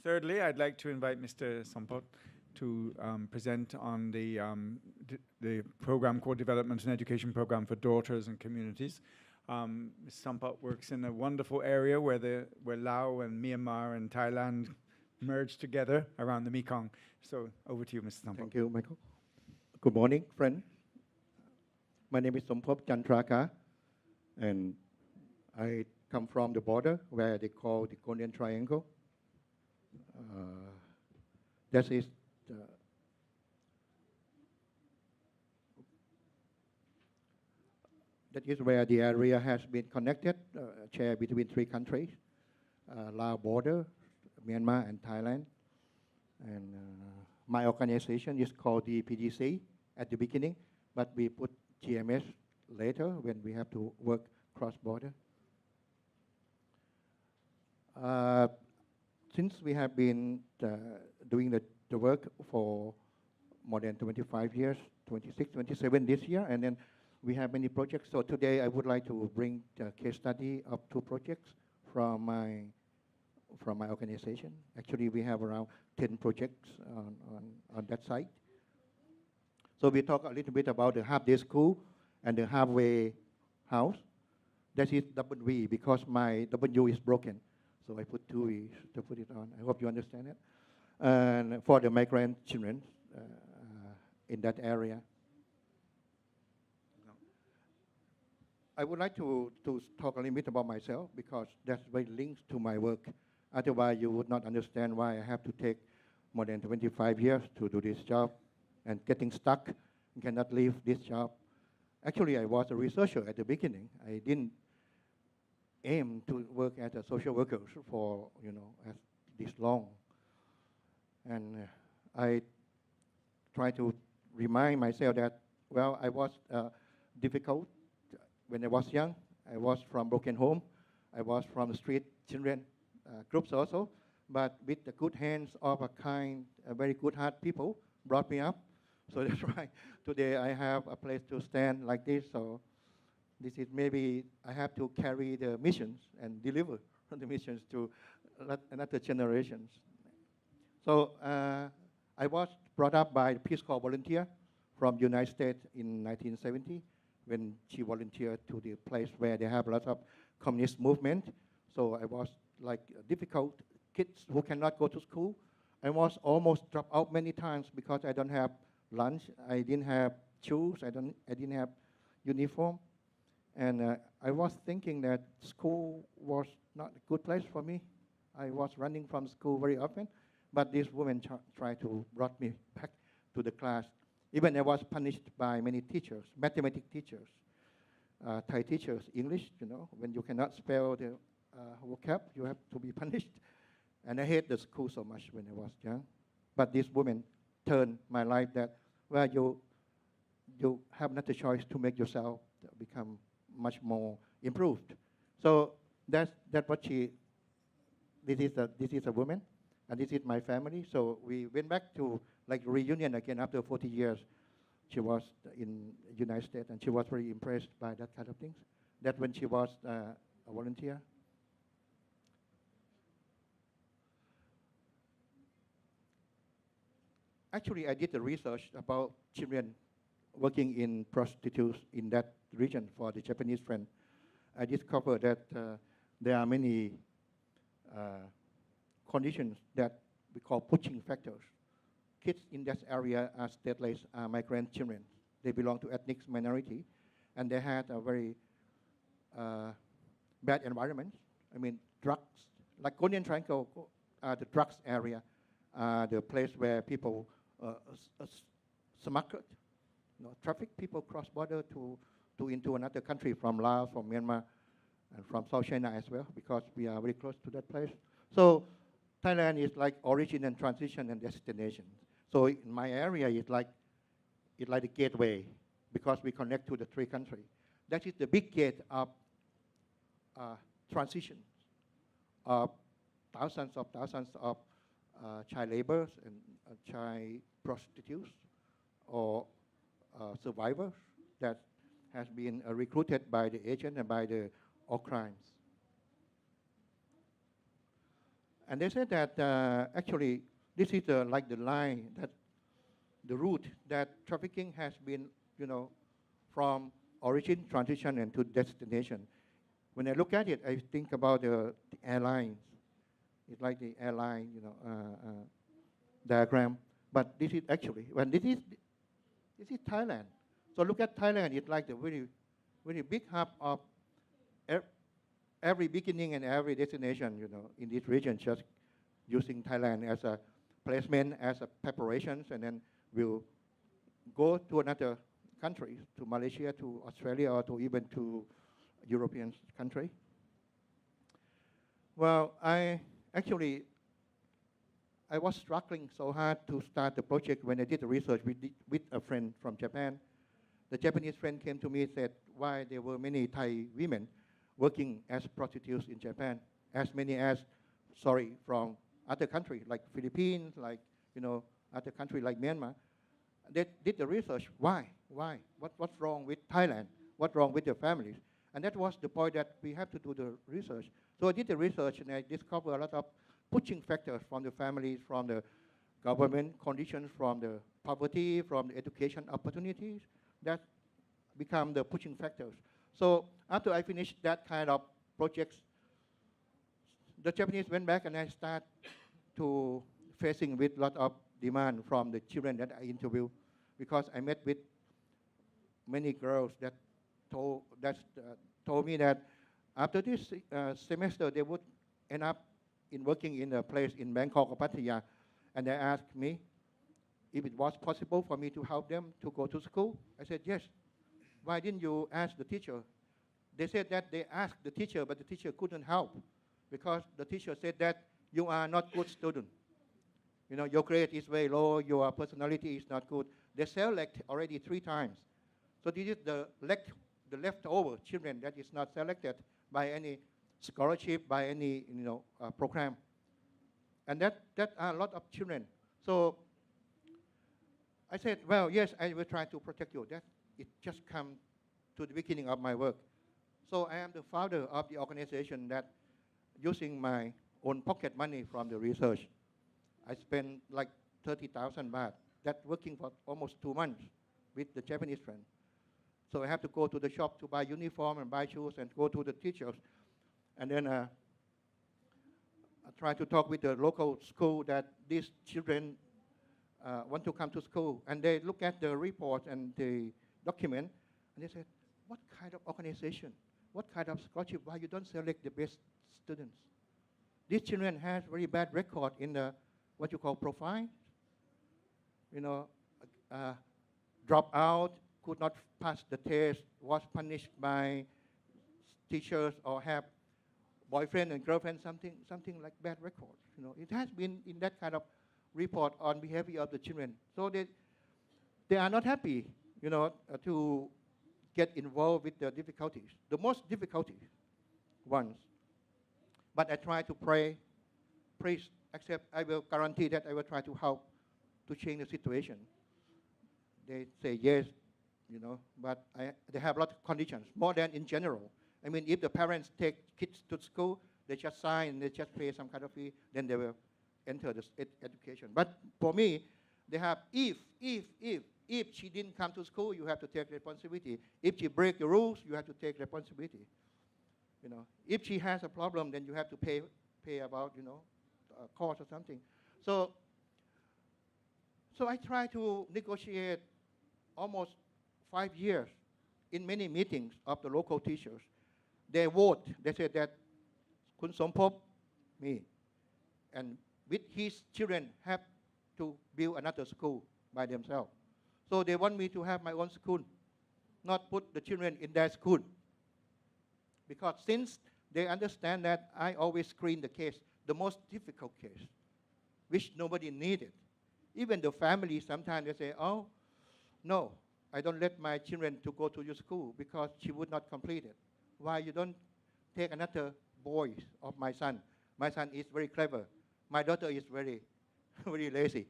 thirdly, I'd like to invite Mr. Sompop to present on the program called Development and Education Program for Daughters and Communities. Ms. Sompop works in a wonderful area where Laos and Myanmar and Thailand merge together around the Mekong. So over to you, Mr. Sompop. Thank you, Michael. Good morning, friend. My name is Sompop Jantraka, and I come from the border where they call the Golden Triangle. That is where the area has been connected, shared between three countries, Laos border, Myanmar and Thailand. And my organization is called DEPDC at the beginning, but we put GMS later when we have to work cross-border. Since we have been doing the work for more than 25 years, 26, 27 this year, and then we have many projects. So today I would like to bring the case study of two projects from my organization. Actually, we have around 10 projects on that site. So we talk a little bit about the half-day school and the halfway house. That is W because my W is broken. So I put two E's to put it on. I hope you understand it. And for the migrant children in that area. I would like to talk a little bit about myself because that's very linked to my work. Otherwise, you would not understand why I have to take more than 25 years to do this job and getting stuck and cannot leave this job. Actually, I was a researcher at the beginning. I didn't aim to work as a social worker for, as this long. And I try to remind myself that, well, I was difficult when I was young. I was from broken home. I was from street children groups also, but with the good hands of a very good heart people brought me up. So that's why today I have a place to stand like this. So this is maybe I have to carry the missions and deliver the missions to another generations. So I was brought up by a Peace Corps volunteer from United States in 1970 when she volunteered to the place where they have a lot of communist movement. So I was like difficult kids who cannot go to school. I was almost dropped out many times because I don't have lunch. I didn't have shoes. I didn't have uniform. And I was thinking that school was not a good place for me. I was running from school very often, but this woman tried to brought me back to the class. Even I was punished by many teachers, mathematics teachers, Thai teachers, English, when you cannot spell the vocab, you have to be punished. And I hate the school so much when I was young. But this woman turned my life that, well, you have not a choice to make yourself become much more improved. So that's what this is a woman, and this is my family. So we went back to like reunion again after 40 years. She was in the United States, and she was very impressed by that kind of things. That when she was a volunteer. Actually, I did the research about children working in prostitutes in that region for the Japanese friend. I discovered that there are many conditions that we call pushing factors. Kids in that area are stateless, migrant children. They belong to ethnic minority, and they had a very bad environment. I mean, drugs, like Golden Triangle, the drugs area, the place where people smuggled, traffic people cross border into another country from Laos, from Myanmar, and from South China as well, because we are very close to that place. So Thailand is like origin and transition and destination. So in my area, it's like the gateway, because we connect to the three countries. That is the big gate of transition of thousands of child laborers and child prostitutes or survivors that has been recruited by the agent and by the all crimes. And they said that actually this is like the line, that the route that trafficking has been, from origin, transition, and to destination. When I look at it, I think about the airlines. It's like the airline, diagram. But this is actually, this is Thailand. So look at Thailand. It's like the very, very big hub of every beginning and every destination, in this region, just using Thailand as a placement, as a preparations, and then we'll go to another country, to Malaysia, to Australia, or to even to European country. Well, I was struggling so hard to start the project when I did the research with a friend from Japan. The Japanese friend came to me and said why there were many Thai women working as prostitutes in Japan, as many as, from other countries like Philippines, like, other countries like Myanmar. They did the research. Why? What's wrong with Thailand? What's wrong with their families? And that was the point that we have to do the research. So I did the research and I discovered a lot of pushing factors from the families, from the government conditions, from the poverty, from the education opportunities that become the pushing factors. So after I finished that kind of projects, the Japanese went back and I start to facing with a lot of demand from the children that I interviewed, because I met with many girls that told me that after this semester they would end up in working in a place in Bangkok or Pattaya, and they asked me if it was possible for me to help them to go to school. I said yes. Why didn't you ask the teacher? They said that they asked the teacher, but the teacher couldn't help because the teacher said that you are not good student. Your grade is very low, your personality is not good. They select already 3 times. So this is the leftover children that is not selected by any scholarship, by any program. And that are a lot of children. So I said, well, yes, I will try to protect you. That it just come to the beginning of my work. So I am the founder of the organization that using my own pocket money from the research. I spent like 30,000 baht. That working for almost 2 months with the Japanese friend. So I have to go to the shop to buy uniform and buy shoes and go to the teachers. And then I try to talk with the local school that these children want to come to school. And they look at the report and the document, and they said, what kind of organization? What kind of scholarship? Why you don't select the best students? These children have very bad record in the what you call profile. Drop out, could not pass the test, was punished by teachers, or have boyfriend and girlfriend, something like bad records. It has been in that kind of report on behavior of the children. So they are not happy, to get involved with the difficulties, the most difficulties ones. But I try to pray, please accept, I will guarantee that I will try to help to change the situation. They say yes, but they have a lot of conditions, more than in general. I mean, if the parents take kids to school, they just sign, they just pay some kind of fee, then they will enter the education. But for me, they have, if she didn't come to school, you have to take responsibility. If she break the rules, you have to take responsibility. If she has a problem, then you have to pay about, cost or something. So I try to negotiate almost 5 years in many meetings of the local teachers. They vote. They said that Kun Sompop, me, and with his children have to build another school by themselves. So they want me to have my own school, not put the children in their school. Because since they understand that I always screen the case, the most difficult case, which nobody needed. Even the family, sometimes they say, oh, no, I don't let my children to go to your school because she would not complete it. Why you don't take another boy of my son? My son is very clever. My daughter is very, very lazy.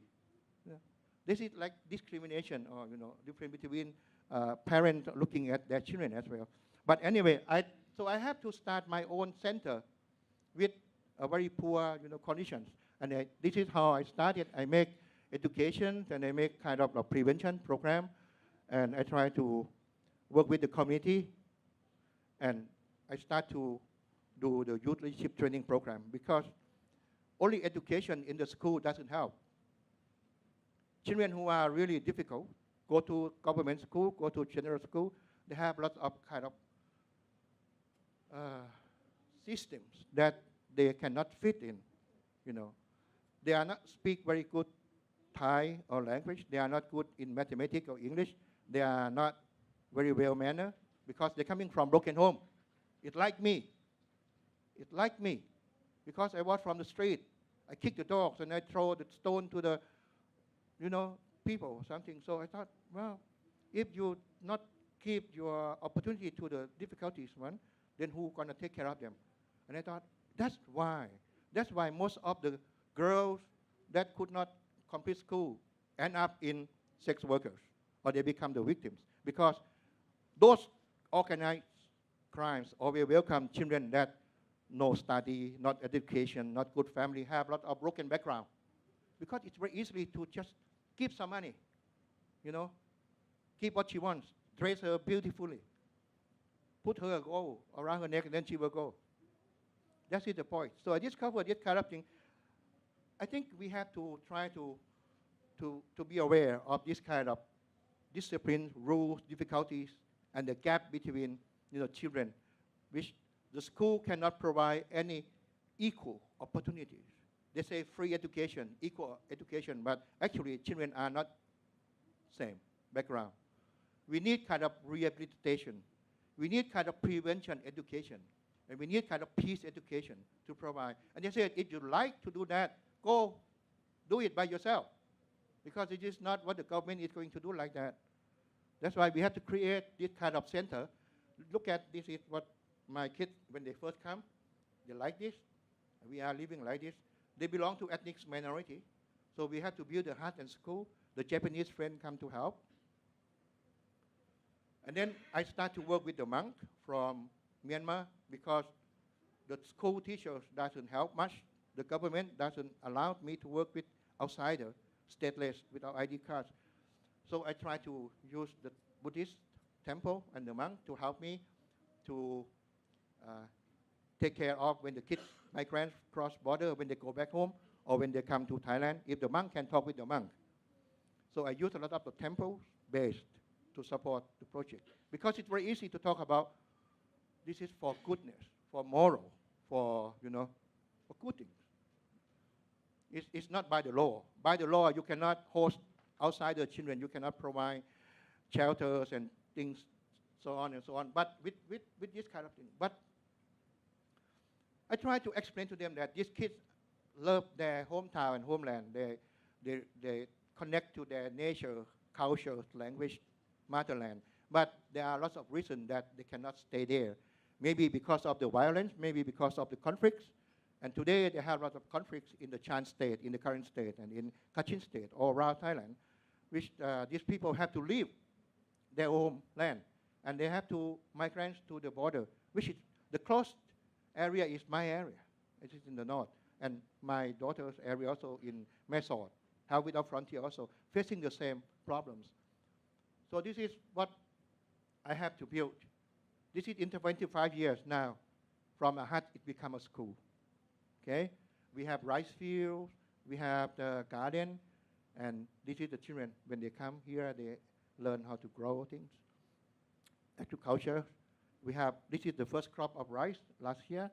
This is like discrimination, or difference between parents looking at their children as well. But anyway, so I have to start my own center with very poor, conditions. And this is how I started. I make education, and I make kind of a prevention program, and I try to work with the community, and I start to do the youth leadership training program, because only education in the school doesn't help. Children who are really difficult go to government school, go to general school, they have lots of kind of systems that they cannot fit in, They are not speak very good Thai or language. They are not good in mathematics or English. They are not very well mannered because they're coming from broken home. It's like me. It's like me. Because I was from the street. I kick the dogs and I throw the stone to the, people or something. So I thought, well, if you not give your opportunity to the difficulties one, then who's going to take care of them? And I thought, that's why most of the girls that could not complete school end up in sex workers, or they become the victims. Because those organized crimes always welcome children that no study, not education, not good family, have a lot of broken background. Because it's very easily to just give some money, give what she wants, dress her beautifully, put her a gold around her neck, and then she will go. That is the point. So I discovered this kind of thing. I think we have to try to be aware of this kind of discipline, rules, difficulties, and the gap between children, which the school cannot provide any equal opportunities. They say free education, equal education, but actually children are not same background. We need kind of rehabilitation. We need kind of prevention education. And we need kind of peace education to provide. And they said, if you like to do that, go do it by yourself. Because it is not what the government is going to do like that. That's why we have to create this kind of center. Look at this is what my kids, when they first come, they like this. We are living like this. They belong to ethnic minority. So we have to build a hut and school. The Japanese friend come to help. And then I start to work with the monk from Myanmar, because the school teachers doesn't help much. The government doesn't allow me to work with outsiders, stateless, without ID cards. So I try to use the Buddhist temple and the monk to help me to take care of when the kids, migrants, cross border, when they go back home, or when they come to Thailand, if the monk can talk with the monk. So I use a lot of the temple-based to support the project. Because it's very easy to talk about this is for goodness, for moral, for, for good things. It's not by the law. By the law, you cannot host outsider children. You cannot provide shelters and things, so on and so on. But with this kind of thing. But I try to explain to them that these kids love their hometown and homeland. They connect to their nature, culture, language, motherland. But there are lots of reasons that they cannot stay there. Maybe because of the violence, maybe because of the conflicts. And today they have lots of conflicts in the Chiang state, in the current state, and in Kachin state, all around Thailand, which these people have to leave their home land. And they have to migrate to the border, which is the closest area is my area. It is in the north. And my daughter's area also in Mesot, Health Without Frontier also, facing the same problems. So this is what I have to build. This is in 25 years now. From a hut, it become a school. Okay? We have rice fields, we have the garden, and this is the children. When they come here, they learn how to grow things. Agriculture, this is the first crop of rice last year.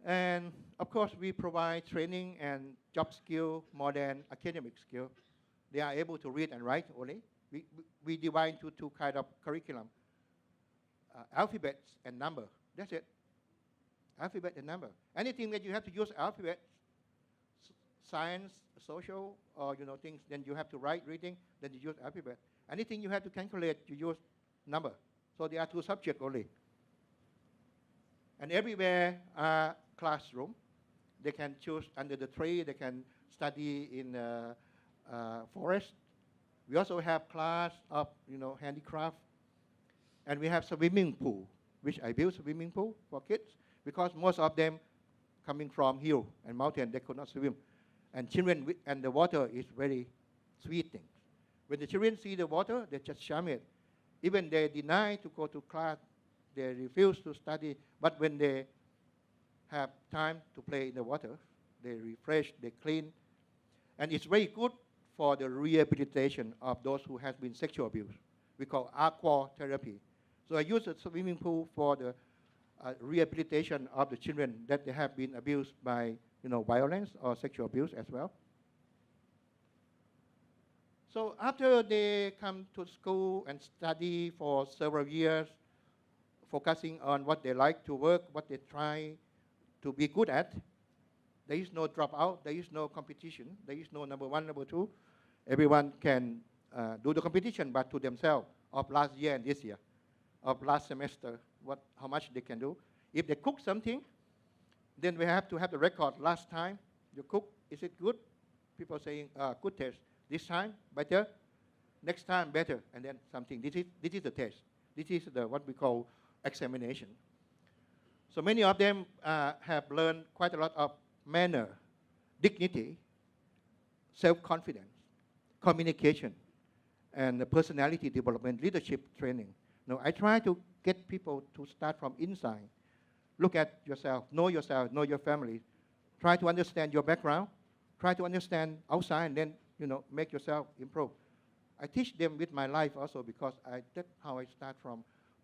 And of course, we provide training and job skill more than academic skill. They are able to read and write only. We divide into two kind of curriculum. Alphabets and number. That's it. Alphabet and number. Anything that you have to use alphabet, science, social, or things, then you have to write, reading, then you use alphabet. Anything you have to calculate, you use number. So there are two subjects only. And everywhere are classroom. They can choose under the tree. They can study in forest. We also have class of handicraft. And we have swimming pool, which I built swimming pool for kids, because most of them coming from hill and mountain, they could not swim. And children, and the water is very sweet thing. When the children see the water, they just shun it. Even they deny to go to class, they refuse to study. But when they have time to play in the water, they refresh, they clean. And it's very good for the rehabilitation of those who have been sexual abused. We call aqua therapy. So I use the swimming pool for the rehabilitation of the children that they have been abused by violence or sexual abuse as well. So after they come to school and study for several years, focusing on what they like to work, what they try to be good at, there is no dropout, there is no competition, there is no number one, number two. Everyone can do the competition, but to themselves, of last year and this year, of last semester, how much they can do. If they cook something, then we have to have the record. Last time you cook, is it good? People saying, good taste. This time, better. Next time, better. And then something. This is the test. This is what we call examination. So many of them have learned quite a lot of manner, dignity, self-confidence, communication, and personality development, leadership training. Now, I try to get people to start from inside. Look at yourself, know your family. Try to understand your background. Try to understand outside, and then make yourself improve. I teach them with my life also, because that's how I start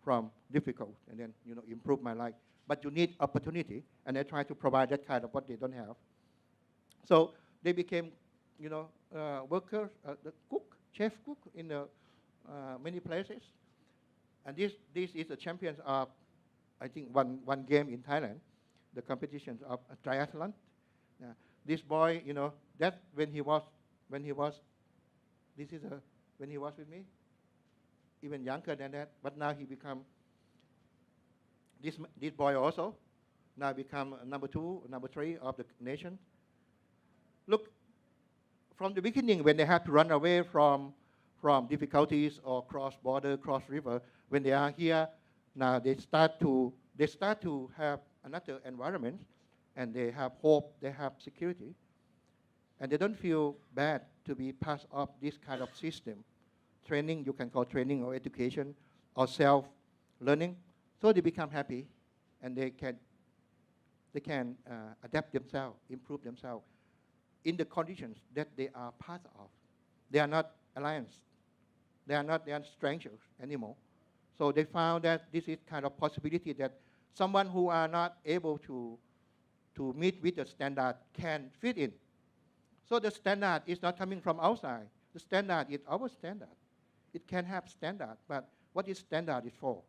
from difficult, and then improve my life. But you need opportunity, and I try to provide that kind of what they don't have. So they became, workers, the cook, chef cook in many places. And this is the champions of, I think, one game in Thailand, the competitions of triathlon. This boy, that when he was when he was with me, even younger than that. But now he become this boy also. Now become number 2, number 3 of the nation. Look, from the beginning, when they have to run away from difficulties or cross border, cross river, when they are here, now they start to have another environment, and they have hope, they have security, and they don't feel bad to be part of this kind of system. Training, you can call training or education or self-learning. So they become happy, and they can adapt themselves, improve themselves in the conditions that they are part of. They are not alliance. They are strangers anymore. So they found that this is kind of possibility that someone who are not able to meet with the standard can fit in. So the standard is not coming from outside. The standard is our standard. It can have standard, but what is standard is for?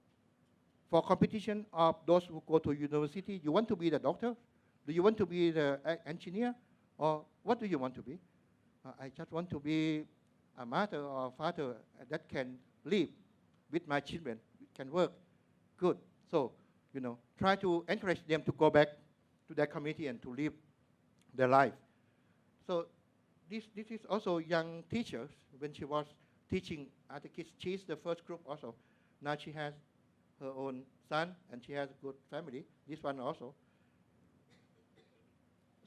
For competition of those who go to university, you want to be the doctor? Do you want to be the engineer? Or what do you want to be? I just want to be a mother or father that can live with my children, can work. Good. So, try to encourage them to go back to their community and to live their life. So this is also young teachers. When she was teaching other kids, she's the first group also. Now she has her own son, and she has a good family. This one also.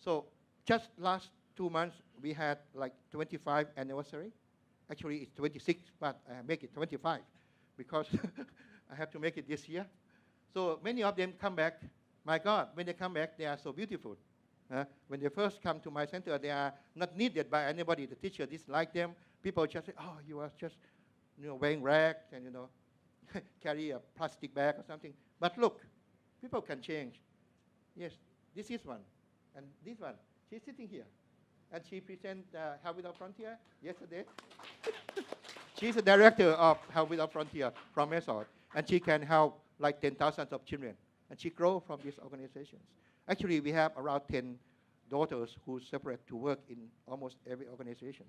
So just last 2 months, we had like 25 anniversary. Actually, it's 26, but I make it 25 because I have to make it this year. So many of them come back. My God, when they come back, they are so beautiful. When they first come to my center, they are not needed by anybody. The teacher dislike them. People just say, oh, you are just wearing rags and carry a plastic bag or something. But look, people can change. Yes, this is one. And this one, she's sitting here. And she presents Health Without Frontier yesterday. She's the director of Health Without Frontier from Mesot. And she can help like 10,000 of children. And she grows from these organizations. Actually, we have around 10 daughters who separate to work in almost every organization.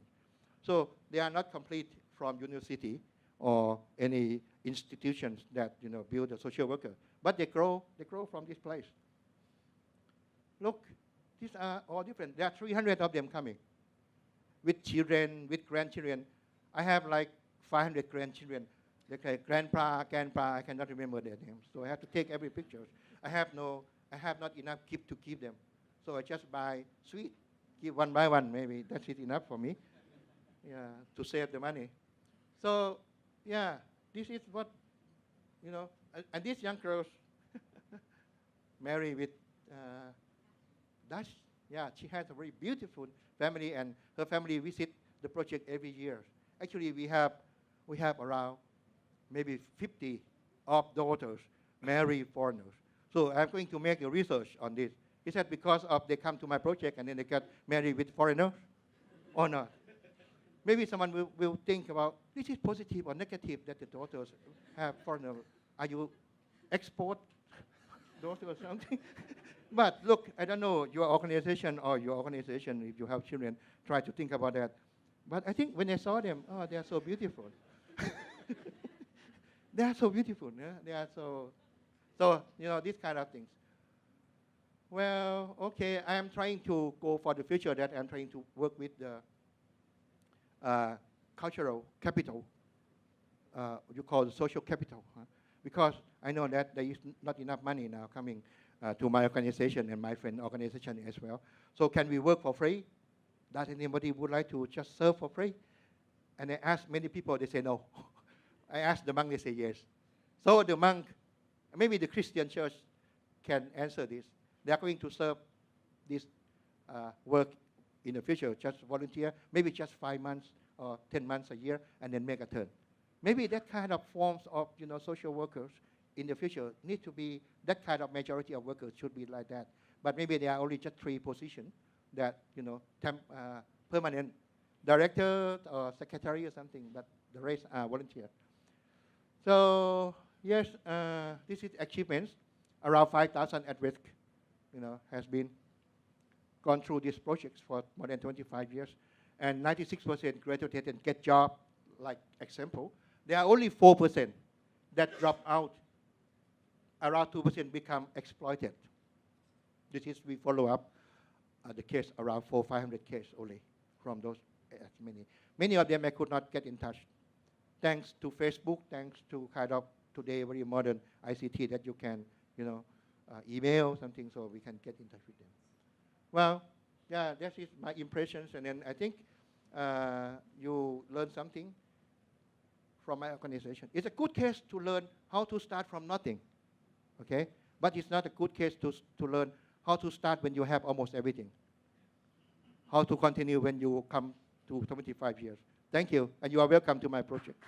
So they are not complete from university or any institutions that build a social worker. But they grow from this place. Look, these are all different. There are 300 of them coming with children, with grandchildren. I have like 500 grandchildren. They say grandpa, I cannot remember their names. So I have to take every picture. I have not enough gift to give them. So I just buy sweet, give one by one, maybe that's it enough for me, yeah, to save the money. So, yeah, this is what, and these young girls marry with Dutch. Yeah, she has a very beautiful family, and her family visit the project every year. Actually, we have around maybe 50 of daughters marry foreigners. So I'm going to make a research on this. Is that because of they come to my project and then they get married with foreigners, or not? Maybe someone will think about, this is positive or negative that the daughters have foreigners. Are you export daughters or something? But look, I don't know, your organization, if you have children, try to think about that. But I think when I saw them, oh, they are so beautiful. They are so beautiful. Yeah? They are so, these kind of things. Well, okay, I am trying to go for the future that I'm trying to work with the cultural capital, you call it social capital, because I know that there is not enough money now coming to my organization and my friend organization as well. So can we work for free? Does anybody would like to just serve for free? And I asked many people, they say no. I asked the monk, they say yes. So the monk, maybe the Christian church can answer this. They are going to serve this work in the future, just volunteer, maybe just 5 months or 10 months a year, and then make a turn. Maybe that kind of forms of social workers in the future need to be, that kind of majority of workers should be like that. But maybe there are only just 3 positions that, permanent director or secretary or something, but the rest are volunteer. So yes, this is achievements. Around 5,000 at risk, has been gone through these projects for more than 25 years, and 96% graduated and get job. Like example, there are only 4% that drop out. Around 2% become exploited. This is we follow up the case around 400-500 cases only from those many. Many of them I could not get in touch. Thanks to Facebook, thanks to kind of today very modern ICT that you can, email something so we can get in touch with them. Well, yeah, that is my impressions, and then I think you learn something from my organization. It's a good case to learn how to start from nothing, okay? But it's not a good case to learn how to start when you have almost everything. How to continue when you come to 25 years. Thank you, and you are welcome to my project.